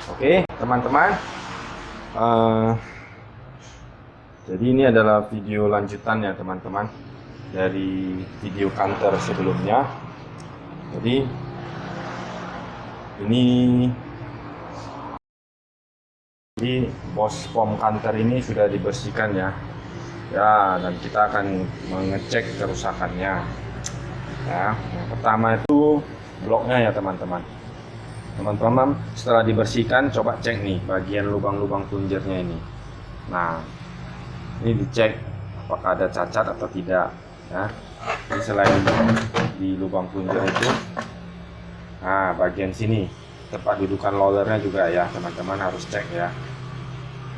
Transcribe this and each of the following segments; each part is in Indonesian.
Oke, teman-teman. Jadi ini adalah video lanjutan ya, teman-teman, dari video kantor sebelumnya. Jadi ini bos pom kantor ini sudah dibersihkan ya. Ya, dan kita akan mengecek kerusakannya. Ya, yang pertama itu bloknya ya, teman-teman. Teman-teman, setelah dibersihkan, coba cek nih bagian lubang-lubang punjernya ini. Nah, ini dicek apakah ada cacat atau tidak ya. Jadi selain di lubang punjer itu, nah bagian sini tempat dudukan rollernya juga ya, teman-teman harus cek ya.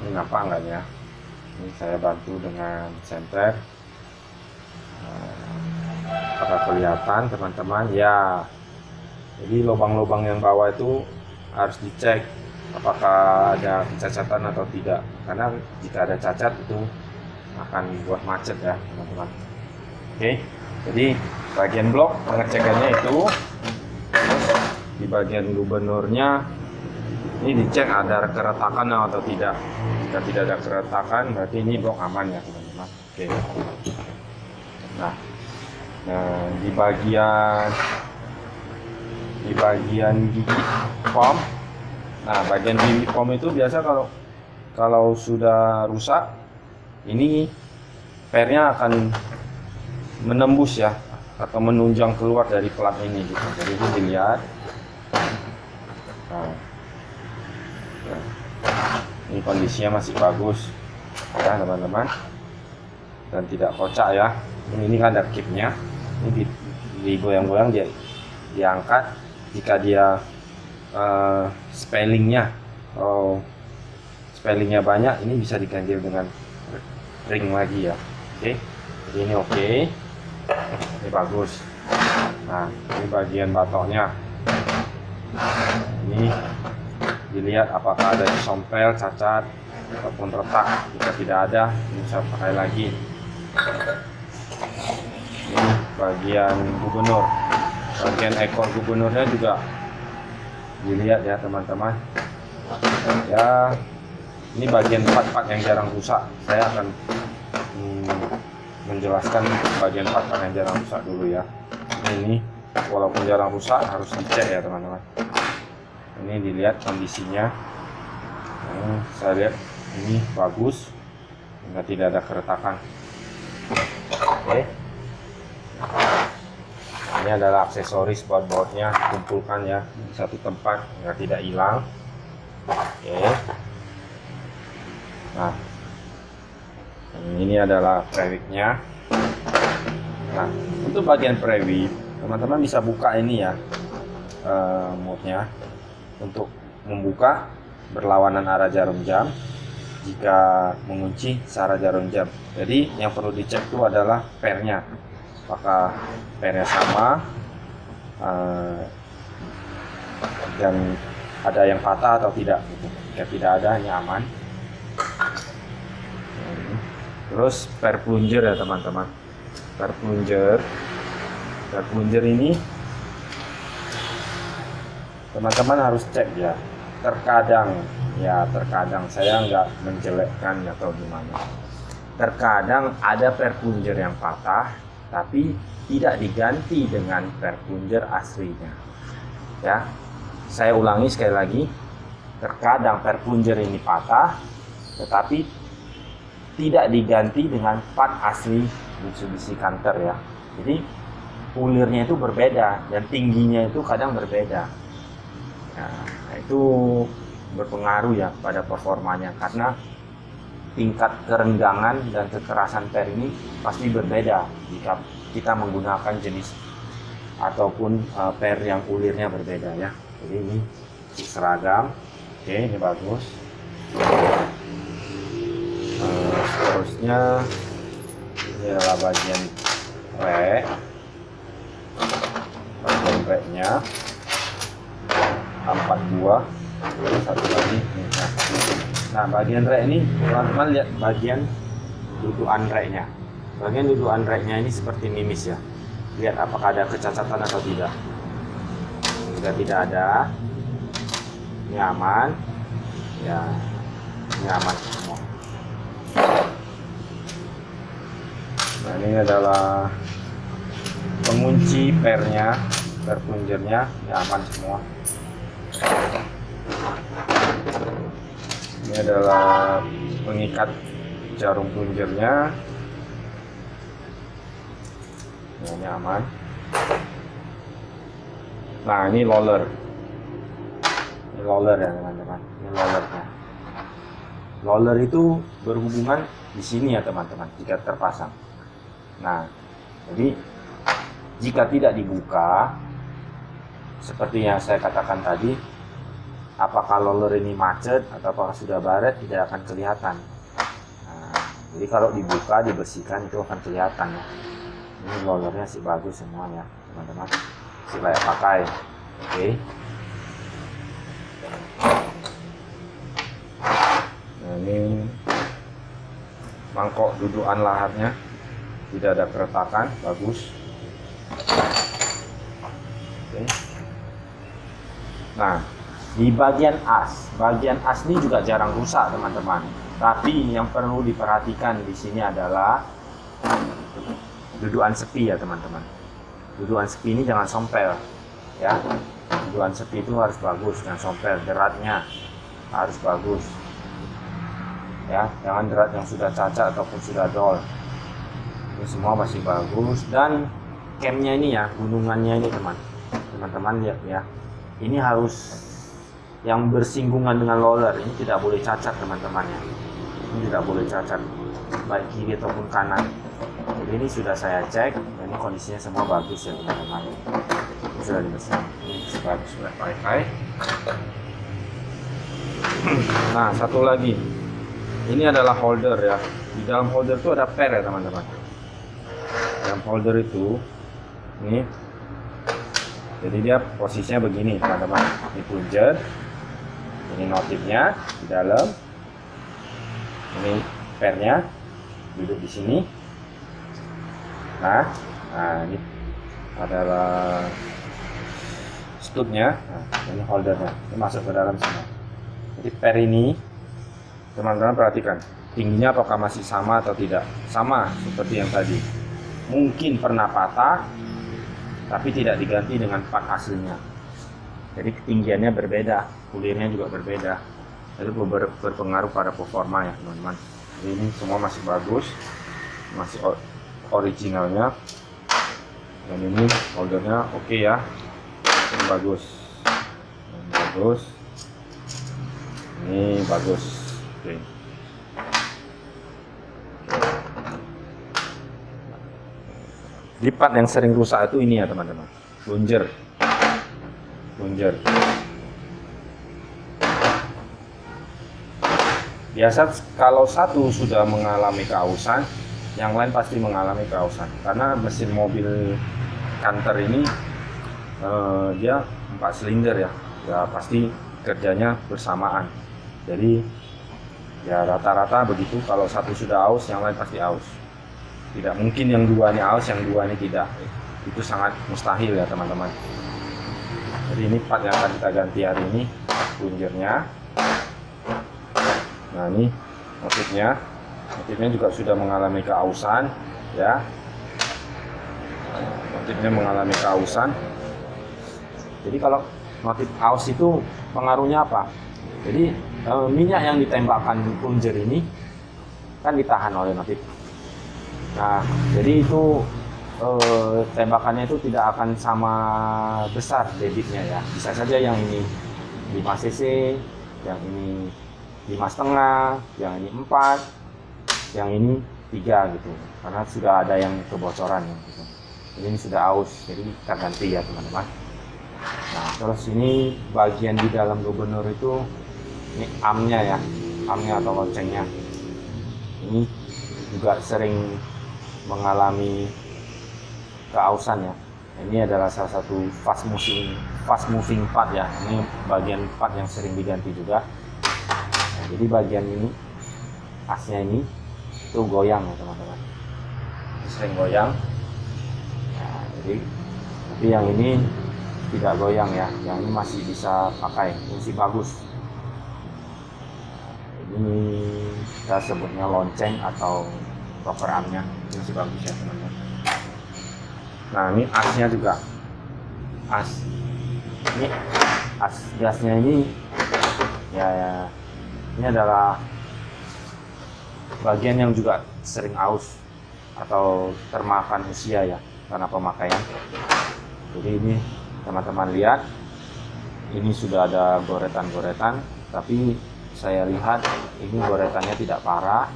Ini nampak enggak ya? Ini saya bantu dengan senter. Apakah kelihatan, teman-teman? Ya. Jadi lubang-lubang yang bawah itu harus dicek apakah ada kecacatan atau tidak, karena jika ada cacat itu akan buat macet ya, teman-teman. Oke, jadi bagian blok pengecekannya itu. Terus di bagian gubernurnya ini dicek ada keretakan atau tidak. Jika tidak ada keretakan berarti ini blok aman ya, teman-teman. Oke. Nah, di bagian gigi pom. Nah, bagian gigi pom itu biasa kalau sudah rusak, ini pernya akan menembus ya, atau menunjang keluar dari plat ini gitu. Jadi ini dilihat. Nah, ini kondisinya masih bagus ya, teman-teman, dan tidak kocak ya. Ini kan ada kipnya. Ini digoyang-goyang, dia diangkat. Jika dia spellingnya banyak, ini bisa diganjil dengan ring lagi ya. Oke, jadi ini oke. Ini bagus. Nah, ini bagian batoknya. Ini dilihat apakah ada sompel, cacat ataupun retak. Jika tidak ada, ini bisa pakai lagi. Ini bagian gubernur. Bagian ekor gubernurnya juga dilihat ya, teman-teman. Ya, ini bagian part-part yang jarang rusak. Saya akan menjelaskan bagian part-part yang jarang rusak dulu ya. Ini walaupun jarang rusak harus dicek ya, teman-teman. Ini dilihat kondisinya. Saya lihat ini bagus, tidak ada keretakan. Oke. Ini adalah aksesoris buat bautnya, kumpulkan ya di satu tempat agar tidak hilang. Oke. Nah, ini adalah prewiknya. Nah, untuk bagian prewik, teman-teman bisa buka ini ya, mode-nya. Untuk membuka berlawanan arah jarum jam, jika mengunci searah jarum jam. Jadi yang perlu dicek itu adalah pernya, apakah pernya sama dan ada yang patah atau tidak gitu. Jika tidak ada, ini aman. Terus per plunger ya, teman-teman. Per plunger ini teman-teman harus cek ya. Terkadang saya nggak menjelekkan atau gimana. Terkadang ada per plunger yang patah tapi tidak diganti dengan per plunger aslinya. Ya, saya ulangi sekali lagi. Terkadang per plunger ini patah tetapi tidak diganti dengan part asli Mitsubishi Canter ya. Jadi pulirnya itu berbeda dan tingginya itu kadang berbeda. Nah, itu berpengaruh ya pada performanya, karena tingkat kerenggangan dan kekerasan per ini pasti berbeda jika kita menggunakan jenis ataupun per yang ulirnya berbeda ya. Jadi ini seragam. Oke, ini bagus. Seterusnya ini adalah bagian rek. Bagian reknya 4 buah. Satu lagi. Nah, bagian rek ini, teman-teman lihat bagian dudukan reknya. Bagian dudukan reknya ini seperti mimis ya. Lihat apakah ada kecacatan atau tidak. Jika tidak ada, ini aman. ya nyaman semua. Nah, ini adalah pengunci pernya, per punjernya nyaman semua. Ini adalah pengikat jarum punjernya, nah, ini aman. Nah, ini roller ya teman-teman, ini rollernya. Roller itu berhubungan di sini ya teman-teman jika terpasang. Nah, jadi jika tidak dibuka seperti yang saya katakan tadi, apakah roller ini macet atau apakah sudah baret tidak akan kelihatan. Nah, jadi kalau dibuka, dibersihkan itu akan kelihatan ya. Ini rollernya sih bagus semuanya teman-teman, sih layak pakai. Oke. Nah, ini mangkok dudukan laharnya tidak ada keretakan, bagus. Oke. Nah, di bagian as ini juga jarang rusak teman-teman. Tapi yang perlu diperhatikan di sini adalah dudukan sepi ya teman-teman. Dudukan sepi ini jangan sompel ya. Dudukan sepi itu harus bagus, jangan sompel. Deratnya harus bagus ya, jangan derat yang sudah cacat ataupun sudah dol. Ini semua masih bagus. Dan camnya ini ya, gunungannya ini teman-teman lihat ya, ini harus yang bersinggungan dengan roller, ini tidak boleh cacat teman-teman ya. Ini tidak boleh cacat baik kiri ataupun kanan. Jadi ini sudah saya cek dan ini kondisinya semua bagus ya teman-teman. Ini sudah dibersihkan, ini bagus, sudah pakai. Nah, satu lagi, ini adalah holder ya. Di dalam holder itu ada per ya teman-teman. Dalam holder itu ini, jadi dia posisinya begini teman-teman. Ini punjer, ini notifnya di dalam, ini pernya duduk di sini. Nah ini adalah stupnya. Nah, ini holdernya, ini masuk ke dalam semua. Jadi per ini teman-teman perhatikan tingginya apakah masih sama atau tidak. Sama seperti yang tadi, mungkin pernah patah tapi tidak diganti dengan part aslinya. Jadi ketinggiannya berbeda, kulirnya juga berbeda. Itu berpengaruh pada performa ya teman-teman. Jadi ini semua masih bagus, masih originalnya. Dan ini holdernya oke ya, ini bagus, ini bagus, ini bagus. Oke. Di part yang sering rusak itu ini ya teman-teman, plunger. Biasa kalau satu sudah mengalami keausan, yang lain pasti mengalami keausan. Karena mesin mobil Canter ini dia 4 silinder ya, pasti kerjanya bersamaan. Jadi ya rata-rata begitu, kalau satu sudah aus, yang lain pasti aus. Tidak mungkin yang dua ini aus, yang dua ini tidak. Itu sangat mustahil ya teman-teman. Jadi ini part yang akan kita ganti hari ini, plungernya. Nah ini motifnya juga sudah mengalami keausan ya. Motifnya mengalami keausan. Jadi kalau motif aus itu pengaruhnya apa? Jadi minyak yang ditembakkan plunger ini kan ditahan oleh motif. Nah, jadi itu tembakannya itu tidak akan sama besar debitnya ya. Bisa saja yang ini 5 cc, yang ini 5,5, yang ini 4, yang ini 3 gitu. Karena sudah ada yang kebocoran gitu. Jadi ini sudah aus, jadi kita ganti ya teman-teman. Nah, terus ini bagian di dalam gubernur itu, ini amnya ya, amnya atau loncengnya. Ini juga sering mengalami keausan ya. Ini adalah salah satu fast moving part ya. Ini bagian part yang sering diganti juga. Nah, jadi bagian ini, asnya ini itu goyang ya teman-teman. Ini sering goyang. Nah, jadi tapi yang ini tidak goyang ya. Yang ini masih bisa pakai, masih bagus. Ini kita sebutnya lonceng atau rocker armnya, ini masih bagus ya teman-teman. Nah ini asnya juga, as ini as gasnya ini ya ini adalah bagian yang juga sering aus atau termakan usia ya karena pemakaian. Jadi ini teman-teman lihat, ini sudah ada goretan-goretan, tapi saya lihat ini goretannya tidak parah,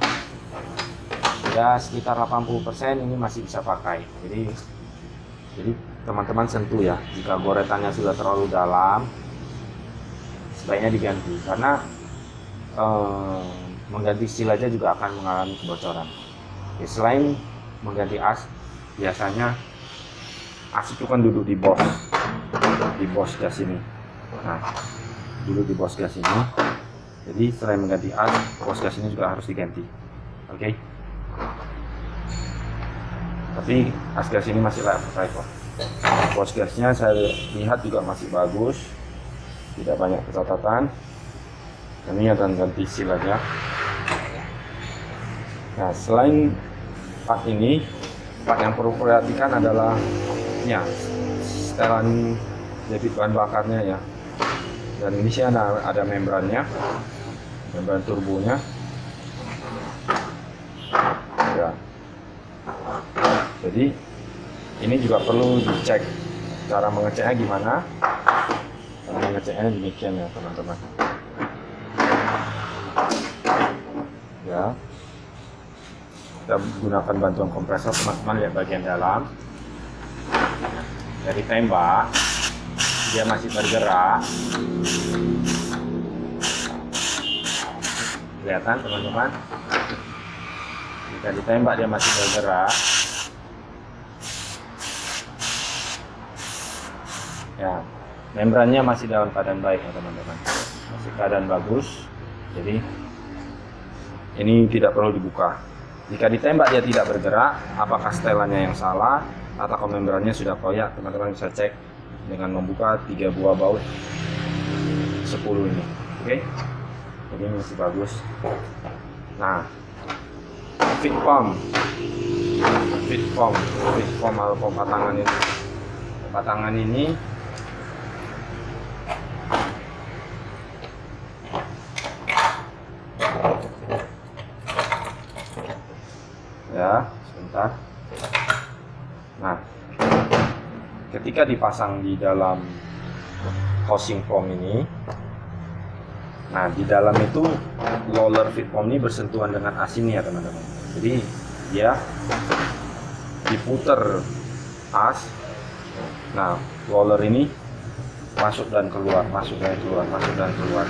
ya sekitar 80% ini masih bisa pakai. Jadi teman-teman sentuh ya, jika goretannya sudah terlalu dalam sebaiknya diganti, karena mengganti seal aja juga akan mengalami kebocoran. Ya, selain mengganti as, biasanya as itu kan duduk di bos gas ini. Nah, duduk di bos gas ini. Jadi selain mengganti as, bos gas ini juga harus diganti. Oke. Tapi as gas ini masih layak pakai kok. Bos gasnya saya lihat juga masih bagus, tidak banyak catatan. Ini akan ganti seal aja. Nah, selain part ini, part yang perlu perhatikan adalah ya setelan debit bahan bakarnya ya. Dan ini sih ada membrannya, membran turbonya. Ya. Jadi ini juga perlu dicek. Cara mengeceknya gimana? Cara mengeceknya demikian ya teman-teman. Ya. Kita gunakan bantuan kompresor, teman-teman lihat bagian dalam. Dari tembak dia masih bergerak, kelihatan teman-teman. Jika ditembak dia masih bergerak ya, membrannya masih dalam keadaan baik ya teman-teman, masih keadaan bagus. Jadi ini tidak perlu dibuka. Jika ditembak dia tidak bergerak, apakah setelannya yang salah atau membrannya sudah koyak, teman-teman bisa cek dengan membuka 3 buah baut 10 ini. Oke. Jadi ini masih bagus. Nah, fit pump atau pompa tangan ini. Pompa tangan ini ya, sebentar. Nah, ketika dipasang di dalam housing pump ini, nah di dalam itu roller fit pump ini bersentuhan dengan as ini ya teman-teman. Jadi dia diputer as. Nah, roller ini masuk dan keluar, masuk dan keluar, masuk dan keluar.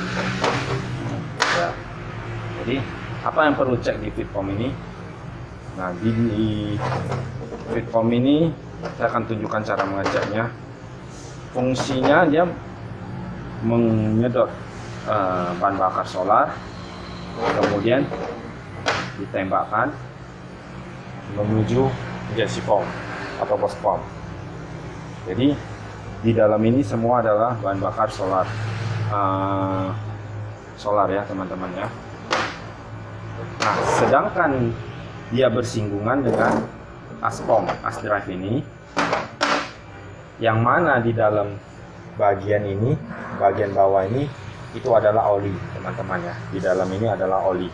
Ya. Jadi apa yang perlu cek di fit pump ini? Nah, di fit pump ini saya akan tunjukkan cara mengeceknya. Fungsinya dia menyedot bahan bakar solar, kemudian ditembakkan menuju injeksi pump atau bos pump. Jadi di dalam ini semua adalah bahan bakar solar, solar ya teman-teman ya. Nah, sedangkan dia bersinggungan dengan as pump, as drive ini, yang mana di dalam bagian ini, bagian bawah ini itu adalah oli teman-teman ya. Di dalam ini adalah oli.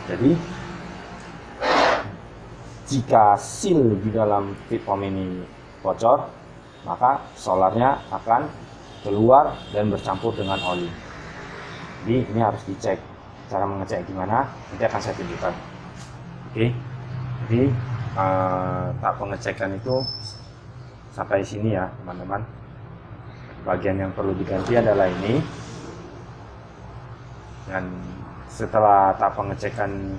Jadi jika seal di dalam fit pump ini bocor, maka solarnya akan keluar dan bercampur dengan oli. Jadi ini harus dicek. Cara mengecek gimana nanti akan saya tunjukkan. Oke, jadi tahap pengecekan itu sampai sini ya teman-teman. Bagian yang perlu diganti adalah ini, dan setelah tahap pengecekan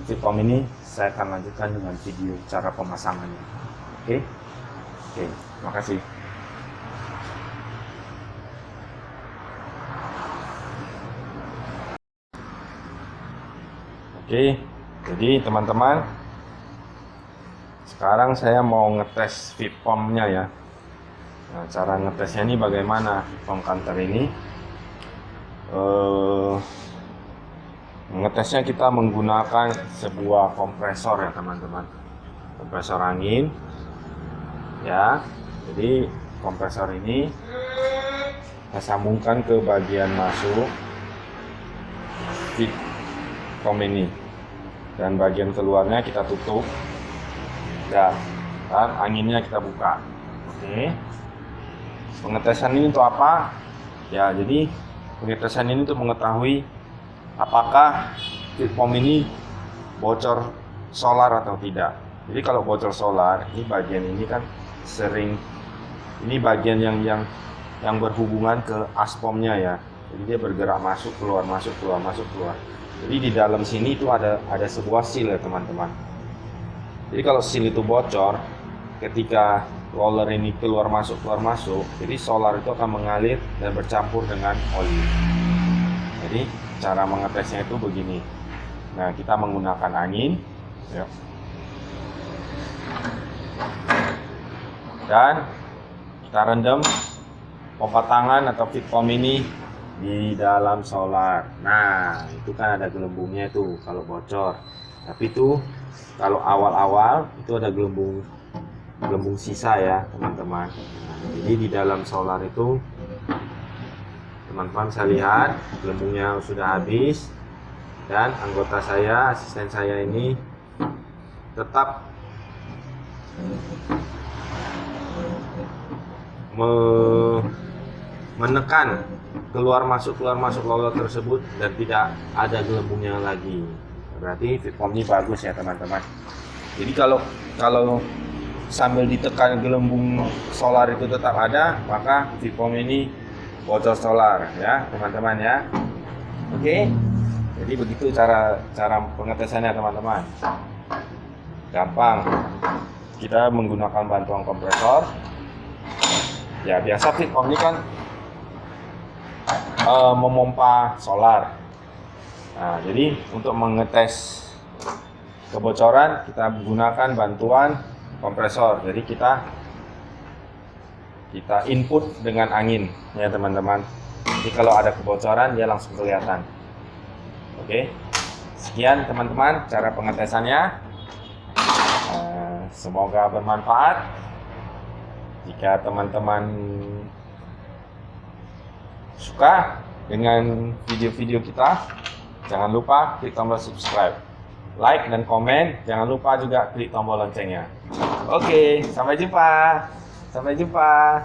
fit pump ini saya akan lanjutkan dengan video cara pemasangannya. Oke, terima kasih. Oke, jadi teman-teman, sekarang saya mau ngetes fit pumpnya ya. Nah, cara ngetesnya ini bagaimana? Pump counter ini Mengetesnya kita menggunakan sebuah kompresor ya teman-teman, kompresor angin ya. Jadi kompresor ini kita sambungkan ke bagian masuk feedcom ini, dan bagian keluarnya kita tutup dan anginnya kita buka. Oke. Pengetesan ini untuk apa? Ya, jadi pengetesan ini untuk mengetahui apakah feedcom ini bocor solar atau tidak. Jadi kalau bocor solar, ini bagian ini kan sering, ini bagian yang berhubungan ke aspomnya ya. Jadi dia bergerak masuk keluar, masuk keluar, masuk keluar. Jadi di dalam sini itu ada sebuah seal ya teman-teman. Jadi kalau seal itu bocor, ketika roller ini keluar masuk, jadi solar itu akan mengalir dan bercampur dengan oli. Jadi cara mengetesnya itu begini. Nah, kita menggunakan angin ya. Dan kita rendam pompa tangan atau feedcom ini di dalam solar. Nah, itu kan ada gelembungnya itu kalau bocor. Tapi itu kalau awal-awal itu ada gelembung sisa ya teman-teman. Nah, jadi di dalam solar itu teman-teman bisa lihat gelembungnya sudah habis, dan anggota saya, asisten saya ini tetap menekan keluar masuk roller tersebut dan tidak ada gelembungnya lagi. Berarti feedcom ini bagus ya teman-teman. Jadi kalau sambil ditekan gelembung solar itu tetap ada, maka feedcom ini bocor solar ya teman-teman ya. Oke. Jadi begitu cara pengetesannya teman-teman. Gampang. Kita menggunakan bantuan kompresor. Ya biasa feedcom ini kan memompa solar. Nah, jadi untuk mengetes kebocoran kita menggunakan bantuan kompresor. Jadi kita input dengan angin ya teman-teman. Jadi kalau ada kebocoran dia langsung kelihatan. Oke, sekian teman-teman cara pengetesannya. Semoga bermanfaat. Jika teman-teman suka dengan video-video kita, jangan lupa klik tombol subscribe, like dan komen. Jangan lupa juga klik tombol loncengnya. Oke, sampai jumpa. Sampai jumpa.